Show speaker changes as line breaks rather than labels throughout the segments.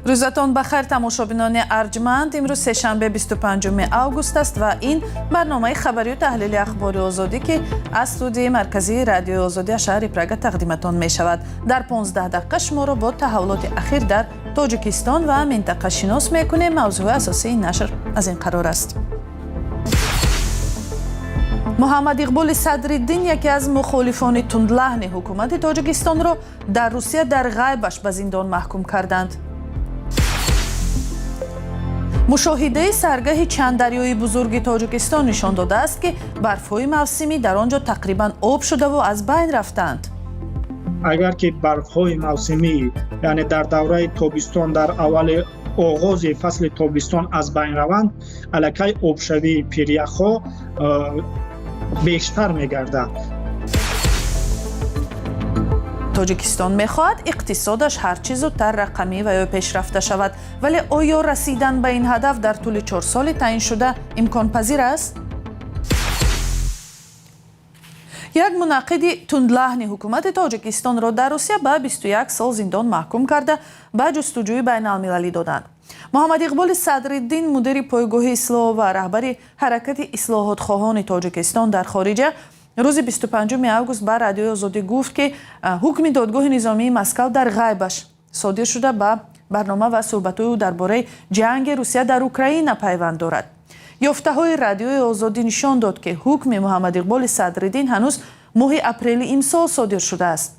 روزتان بخیر تماشابینان ارجمند. امروز سه‌شنبه 25 آگوست است و این برنامه خبری و تحلیل اخبار آزادی که از استودیوی مرکزی رادیو آزادی شهر پراگ تقدیمتان می شود. در 15 دقیقه شما را با تحولات اخیر در تاجیکستان و منطقه شناس میکنیم. موضوع اساسی این نشر از این قرار است. محمد اقبال صدرالدین یکی از مخالفان تندلحن حکومت تاجیکستان را در روسیه در غیبش به زندان محکوم کردند. مشاهده سرگاه چند دریای بزرگ تاجیکستان نشان داده است که برف‌های موسمی در آنجا تقریباً آب شده و از بین رفتند.
اگر که برف‌های موسمی یعنی در دوره تابستان در اول آغاز فصل تابستان از بین روند، الکی آبشوی پیریخ‌ها بیشتر می‌گردد.
تاجیکستان می‌خواهد اقتصادش هر چیز زودتر رقمی و یا پیشرفته شود، ولی آیا رسیدن به این هدف در طول 4 سال تعیین شده امکان پذیر است؟ یک منعقد تندلحن حکومت تاجیکستان را در روسیه به 21 سال زندان محکوم کرده به جستجوی بین المللی دادند. محمد اقبال صدرالدین مدیر پایگاه اصلاح و رهبر حرکت اصلاحات خواهان تاجیکستان در خارجه روز 25 آگوست به رادیو آزادی گفت که حکم دادگاه نظامی مسکو در غیبش صادر شده به برنامه و صحبت‌های او درباره جنگ روسیه در اوکراین پیوند دارد. یافته‌های رادیو آزادی نشان داد که حکم محمد اقبال صدرالدین هنوز ماه اپریل امسال صادر شده است.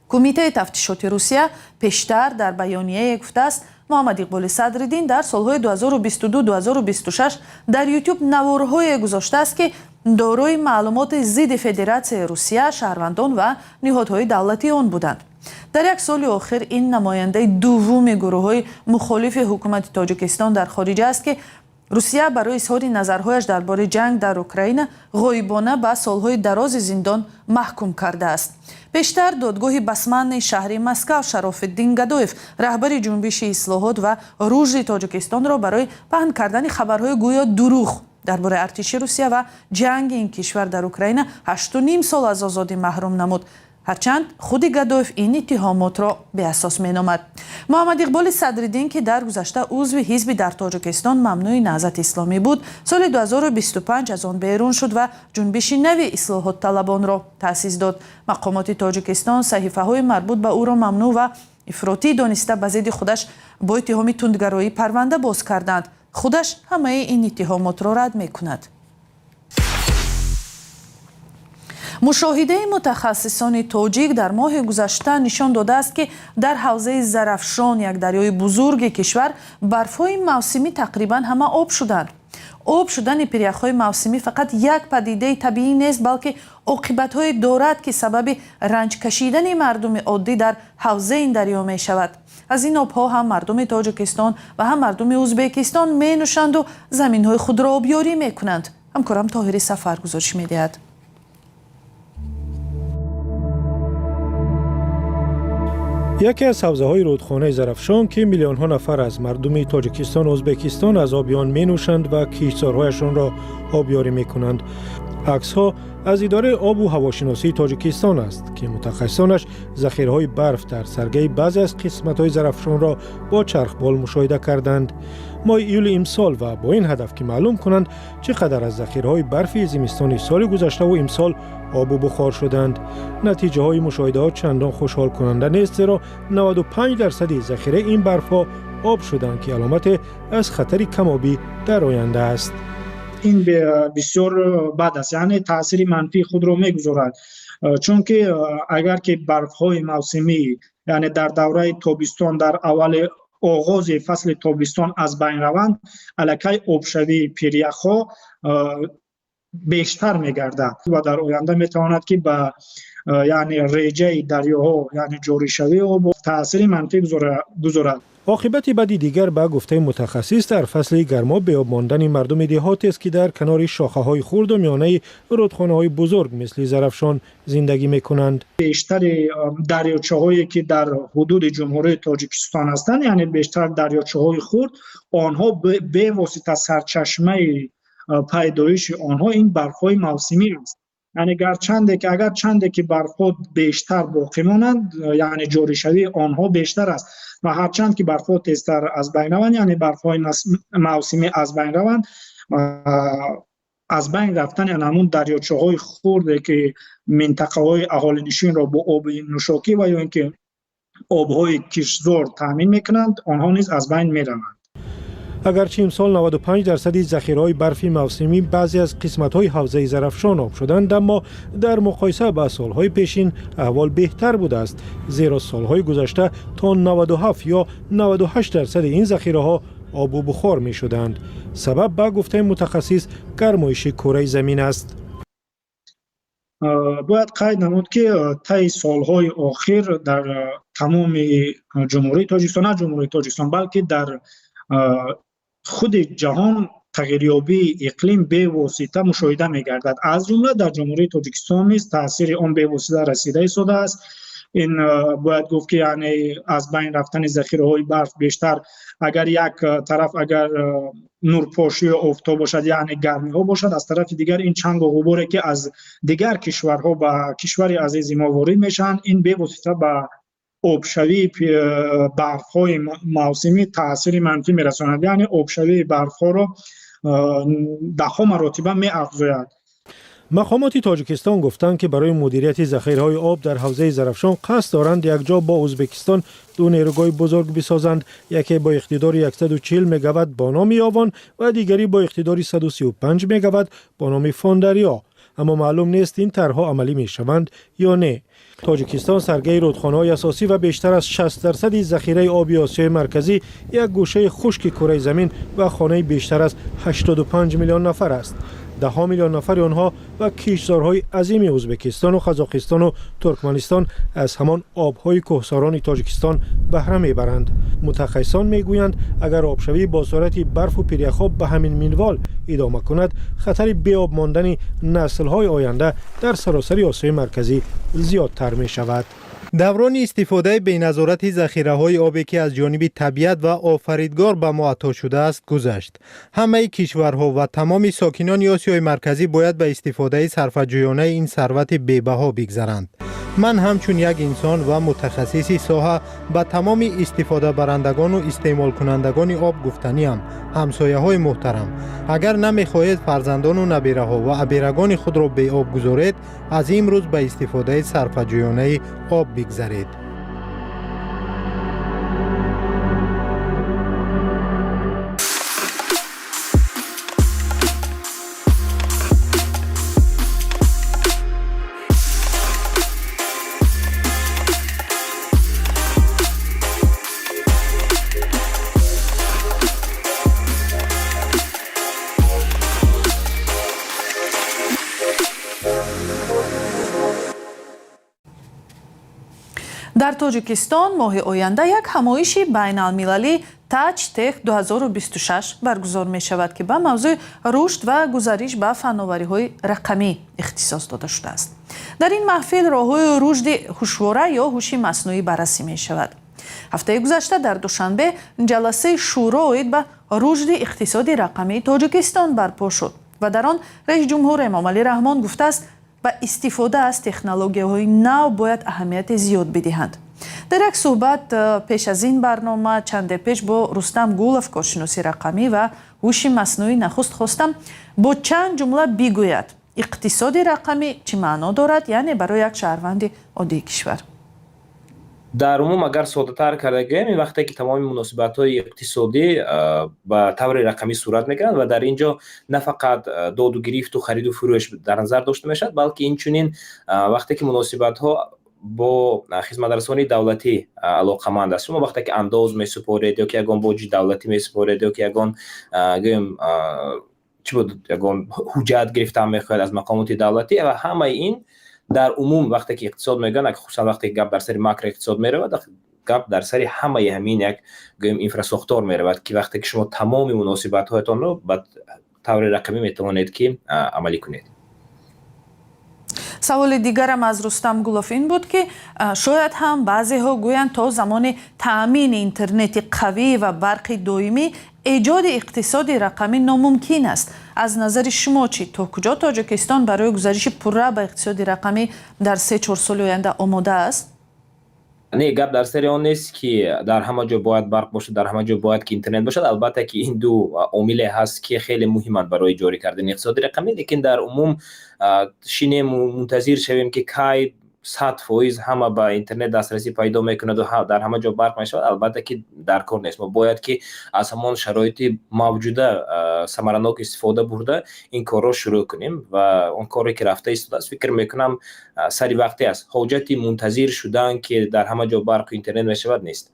کمیته تفتیشات روسیه پیشتر در بیانیه گفته است محمد اقبال صدرالدین در سالهای 2022-2026 در یوتیوب نوارهای گذاشته است که دارای معلومات ضد فدراسیون روسیه، شهروندان و نهادهای دولتی آن بودند. در یک سال آخر این نماینده دوم گروه‌های مخالف حکومت تاجیکستان در خارج است که روسیه برای اظهار نظرهایش درباره جنگ در اوکراین غایبانه به سالهای دراز زندان محکوم کرده است. پیشتر دادگاه بسمن شهر مسکو شراف‌الدین گدایف رهبر جنبش اصلاحات و رشد تاجیکستان را برای پهن کردن خبرهای گویا دروغ درباره ارتش روسیه و جنگ این کشور در اوکراین 8.5 سال از آزادی محروم نمود، هرچند خود گدایف این اتهامات را به اساس می‌نامد. محمد اقبال صدرالدین که در گذشته عضو حزب در تاجیکستان ممنوع نهضت اسلامی بود، سال 2025 از آن بیرون شد و جنبش نوی اصلاحات طلبان را تأسیس داد. مقامات تاجیکستان صحیفه‌های مربوط به او را ممنوع و افراطی دانسته به ضد خودش با اتهام تندگرایی پرونده باز کردند. خودش همه این اتهامات را رد می‌کند. مشاهده متخصصان تاجیک در ماه گذشته نشان داده است که در حوزه زرافشان، یک دریای بزرگ کشور، برف‌های موسمی تقریباً همه آب شدند. آب شدن پیریخ‌های موسمی فقط یک پدیده طبیعی نیست، بلکه عاقبت‌های دارد که سبب رنج کشیدن مردم عادی در حوزه این دریا می شود. از این آب‌ها هم مردم تاجیکستان و هم مردم ازبکستان می نوشند و زمین‌های خود را آبیاری می کنند. همکارم طاهری سفر گزارش می دهد.
یکی از حوزه‌های رودخانه زرافشان که میلیون‌ها نفر از مردم تاجیکستان و ازبکستان از آبیان می‌نوشند و کشتزارهایشان را آبیاری می‌کنند. عکس‌ها از اداره آب و هواشناسی تاجیکستان است که متخصصانش ذخیره‌های برف در سرگه بعضی از قسمت‌های زرافشان را با چرخبال مشاهده کردند. ماه ایول امسال و با این هدف که معلوم کنند چقدر از ذخیره‌های برف زمستان سال گذشته و امسال آب و بخار شدند. نتیجه های مشاهدات چندان خوشحال کننده نیست، زیرا 95% ذخیره این برف‌ها آب شدند که علامت از خطر کم‌آبی در آینده است.
این بسیار بد است، یعنی تاثیر منفی خود را میگذارد، چون که اگر که برف‌های موسمی یعنی در دوره تابستان در اول آغاز فصل تابستان از بین روند، الکی آبشوی پیریخ‌ها بیشتر می‌گردد و در آینده می‌تواند که به یعنی ریجه دریاها یعنی جاری شوی آب تاثیر منفی گذارد.
عاقبت بدی دیگر به گفته متخصص در فصل گرما به آب ماندن مردم دهاتی است که در کنار شاخه‌های خرد و میانه رودخانه‌های بزرگ مثل زرافشان زندگی می‌کنند.
بیشتر دریاچه‌هایی که در حدود جمهوری تاجیکستان هستند، یعنی بیشتر دریاچه‌های خرد، آنها به واسطه سرچشمه پیدایش آنها این برف‌های موسمی است. یعنی اگر چنده که برخود بیشتر باقی مانند یعنی جاری شوی آنها بیشتر است و هرچند که برخود تیزتر از بین روند یعنی برخهای موسمی از بین روند از بین رفتن همون دریاچه‌های خرد که منطقه‌های اهالی نشین را با آب نوشاکی و یا اینکه آب‌های کشزار تامین میکنند آنها نیز از بین میروند.
اگرچه امسال 95% ذخیره‌های برفی موسمی بعضی از قسمت‌های حوزه ظرفشان آب شدند، اما در مقایسه با سال‌های پیشین احوال بهتر بوده است، زیرا سال‌های گذشته تا 97 یا 98% این ذخیره‌ها آب و بخار می‌شدند. سبب به گفته متخصص گرمایش کره زمین است.
باید قید نمود که طی سال‌های اخیر در تمام جمهوری تاجیکستان بلکه در خود جهان تغییریابی اقلیم به واسطه مشاهده می‌گردد. از جمله در جمهوری تاجیکستان نیز تاثیر آن به واسطه رسیده ایستاده است. این باید گفت که یعنی از بین رفتن ذخیره‌های برف بیشتر اگر یک طرف اگر نورپاشی آفتاب باشد یعنی گرمی ها باشد، از طرف دیگر این چنگ و غباری که از دیگر کشورها به کشور عزیز ما وارد میشن این به واسطه به آبشوی برف‌های موسمی تاثیر منفی میرساند، یعنی آبشوی برف‌ها را ده‌ها مراتب می‌افزاید.
مقامات تاجیکستان گفتند که برای مدیریت ذخیره‌های آب در حوزه ظرفشان قصد دارند یک جا با ازبکستان دو نیروگاه بزرگ بسازند، یکی با اقتدار 140 مگاوات با نام یاوان و دیگری با اقتدار 135 مگاوات با نام فاندریا، اما معلوم نیست این طرح‌ها عملی می‌شوند یا نه. تاجیکستان سرگی رودخانه‌های اساسی و بیشتر از 60% ذخیره آبی آسیای مرکزی، یک گوشه خشک کره زمین و خانه بیشتر از 85 میلیون نفر است. 10 میلیون نفر آنها و کشورهای عظیم ازبکستان و قزاقستان و ترکمنستان از همان آبهای کوهساران تاجیکستان بهره میبرند. متخصصان میگویند اگر آبشوی با سرعت برف و پیریخاب به همین منوال ادامه کند، خطر بی آب ماندن نسل‌های آینده در سراسر آسیای مرکزی زیادتر می شود.
دوران استفاده بی‌نظارت ذخیره‌های آبی که از جانب طبیعت و آفریدگار به ما عطا شده است گذشت. همه کشورها و تمام ساکنان آسیای مرکزی باید به استفاده صرفه‌جویانه این ثروت بی‌بها بگذرند. من همچون یک انسان و متخصصی ساحه به تمام استفاده برندگان و استعمال کنندگان آب گفتنیم: همسایه‌های محترم، اگر نمی‌خواهید فرزندان و نبیره‌ها و ابیرگان خود را به آب گذارید، از امروز به استفاده صرفه‌جویانه آب بگذارید.
در تاجیکستان ماه آینده یک همایش بین المللی تاچ تک 2026 برگزار می شود که به موضوع رشد و گذریش به فناوری های رقمی اختصاص داده شده است. در این محفل راه‌های رشد هوشواره یا هوش مصنوعی بررسی می شود. هفته گذشته در دوشنبه جلسه شورا اوید به رشد اقتصادی رقمی تاجیکستان برپا شد و در آن رئیس جمهور امام علی رحمان گفته است به استفاده از تکنولوژی‌های نو باید اهمیت زیاد بدهند. در یک صحبت پیش از این برنامه چند پیش با رستم گولف کارشناسی رقمی و هوش مصنوعی نخست خواستم با چند جمله بگوید اقتصاد رقمی چه معنا دارد، یعنی برای یک شهروند عادی کشور.
در عموم اگر ساده‌تر کرده گیم، این وقتی که تمام مناسبت‌های اقتصادی به طور رقمی صورت می‌گیرند و در اینجا نه فقط داد و گرفت و خرید و فروش در نظر داشته میشد، بلکه این چنین وقتی که مناسبت‌ها با خدمترسانی دولتی علاقمند است. شما وقتی که انداز می‌سپارید یا که یگان باج دولتی می‌سپارید یا که یگان گیم چی بود یگان حجت گرفته می‌خواهید از مقامات دولتی و همه این در عموم وقتی که اقتصاد میگن، خصوصا وقتی گپ در سر ماکرو اقتصاد میرود، گپ در سر همه همین یک گیم اینفراستراکچور میرود که وقتی که شما تمام مناسبت هایتان رو به طور رقمی میتوانید که عملی کنید.
سوال دیگرم از رستم گولف این بود که شاید هم بعضی ها گویند تا زمان تأمین اینترنت قوی و برق دائمی ایجاد اقتصاد رقمی ناممکن است. از نظر شما چی تا کجا تاجیکستان برای گزارش پررو به اقتصاد رقمی در 3-4 سال آینده آماده است؟
نه، گپ در سر آن نیست که در همه جا باید برق باشه، در همه جا باید که اینترنت باشد. البته که این دو عامل هست که خیلی مهمند برای جاری کردن اقتصاد رقمی، لیکن در عموم شینه منتظر شویم که کی 100% همه با اینترنت دسترسی پیدا میکند و در همه جا برق میشود. البته که در کار نیست. ما باید که از همان شرایط موجوده ثمرناک استفاده برده این کار رو شروع کنیم و اون کاری که رفته است فکر میکنم سری وقتی است. حاجت منتظر شدن که در همه جا برق و اینترنت میشود نیست.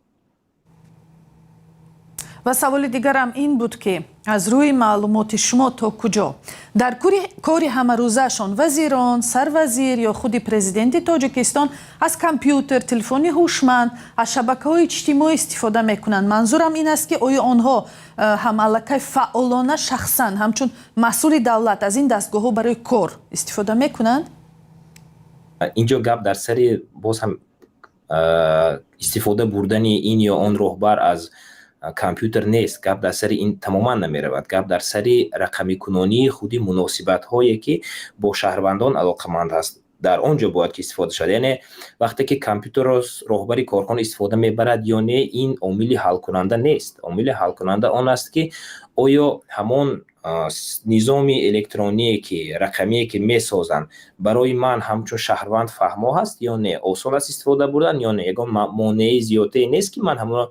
و سوال دیگرم این بود که از روی معلومات شما تا کجا در کاری همه روزشان وزیران، سروزیر یا خود پرزیدنت تاجیکستان از کامپیوتر، تلفن هوشمند، از شبکه‌های اجتماعی استفاده میکنند؟ منظورم این است که آیا آنها هم علاقه فعالانه شخصا همچون مسئول دولت از این دستگاه‌ها برای کار استفاده میکنند؟
اینجا گپ در سر باز هم استفاده بردن این یا آن رهبر از کامپیوتر نیست. گپ در سر این تماما نمیرود. گپ در سر رقمی کنانی خودی مناسبت هایی که با شهروندان علاقمند هست در آنجا باید که استفاده شد. یعنی وقتی که کامپیوتر را رهبری کارخانه استفاده میبرد یا نه، این عامل حل کننده نیست. عامل حل کننده آن است که آیا همان نظام الکترونیکی رقمی که میسازند برای من همچون شهروند فهمو هست یا نه، آسان است استفاده بردن یا نه، یگان مانع زیاده نیست که من همون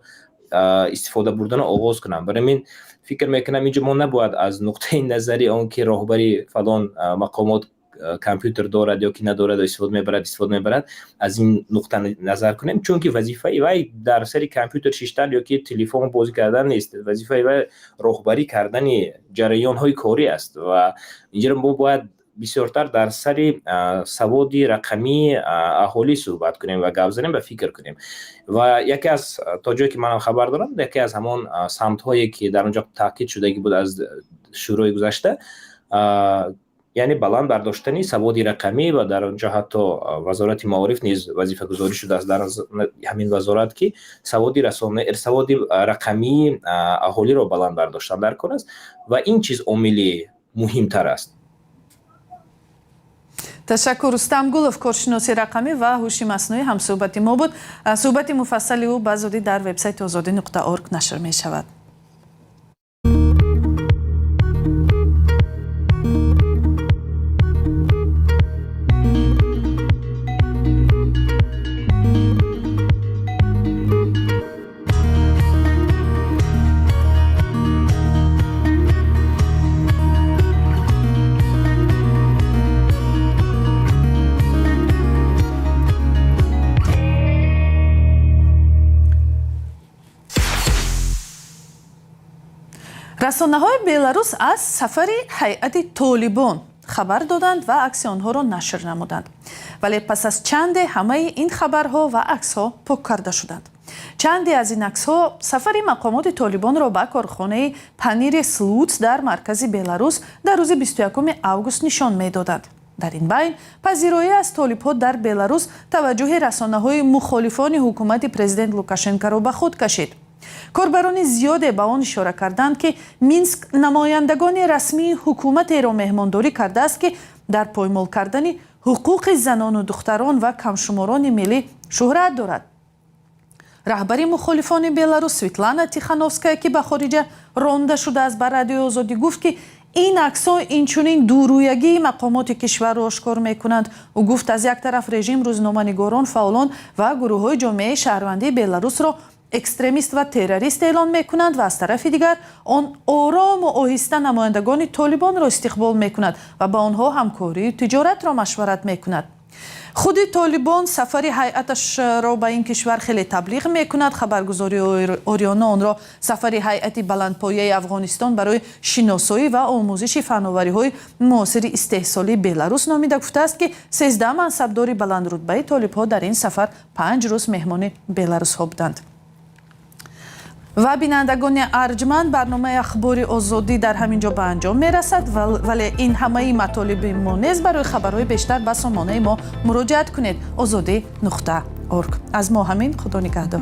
استفاده بردن آغاز کنم. برای من فکر میکنم اینجا ما نباید از نقطه نظری آن که راهبری فلان مقامات کامپیوتر دارد یا که ندارد استفاده میبرد از این نقطه نظر کنیم، چون که وظیفه وی در سر کامپیوتر شیشتن یا که تلفن بازی کردن نیست. وظیفه وی راهبری کردن جریان های کاری است و اینجا ما باید بسیارتر در سر سواد رقمی اهالی صحبت کنیم و گپ زنیم و فکر کنیم. و یکی از تا جایی که من خبر دارم، یکی از همان سمت هایی که در اونجا تاکید شده بود از شروع گذشته، یعنی بلند برداشتنی سواد رقمی و در اونجا حتی وزارت معارف نیز وظیفه گذاری شده است در همین وزارت که سواد رقمی اهالی را بلند برداشتن در کار است و این چیز عامل مهمتر است.
تشکر. رستم گلوف، کارشناسی رقمی و هوش مصنوعی هم صحبت ما بود. صحبت مفصلی او به زودی در وبسایت azadi.org نشر می شود. رسانه‌های بلاروس از سفر هیئت طالبان خبر دادند و عکس آنها را نشر نمودند، ولی پس از چند همه این خبرها و عکس‌ها پاک کرده شدند. چندی از این عکس‌ها سفر مقامات طالبان را به کارخانه پنیر سلوت در مرکز بلاروس در روز 21 اوگوست نشان می‌دادند. در این بین پذیرایی از طالب‌ها در بلاروس توجه رسانه‌های مخالفان حکومت پرزیدنت لوکاشنکو را به خود کشید. کاربران زیاده به آن اشاره کردند که مینسک نمایندگان رسمی حکومت را مهمانداری کرده است که در پایمال کردن حقوق زنان و دختران و کمشماران ملی شهرت دارد. رهبری مخالفان بلاروس سویتلانا تیخانوفسکایا که به خارج رانده شده از بر رادیو آزادی گفت که این عکس‌ها اینچنین دورویگی مقامات کشور را آشکار می‌کنند. او گفت از یک طرف رژیم روزنامه‌نگاران، فعالان و گروه‌های جامعه شهروندی بلاروس را اکستریمیست و تروریست اعلان می‌کنند و از طرف دیگر آن آرام و آهسته نمایندگان طالبان را استقبال می‌کند و با آنها همکاری و تجارت را مشورت می‌کند. خود طالبان سفر هیئتش را به این کشور خیلی تبلیغ می‌کند. خبرگزاری آریانا آن را سفر هیئت بلندپایه افغانستان برای شناسایی و آموزش فناوری‌های معاصر استحصالی بلاروس نامیده گفته است که 13 منصبدار بلند رتبه طالب‌ها در این سفر 5 روز مهمان بلاروس‌ها بودند. و بینندگان ارجمند، برنامه اخبار آزادی در همین جا به انجام میرسد، ولی این همه مطالب ما نیز برای خبرهای بیشتر به سامانه ما مراجعه کنید. azadi.org. از ما همین. خدا نگهدار.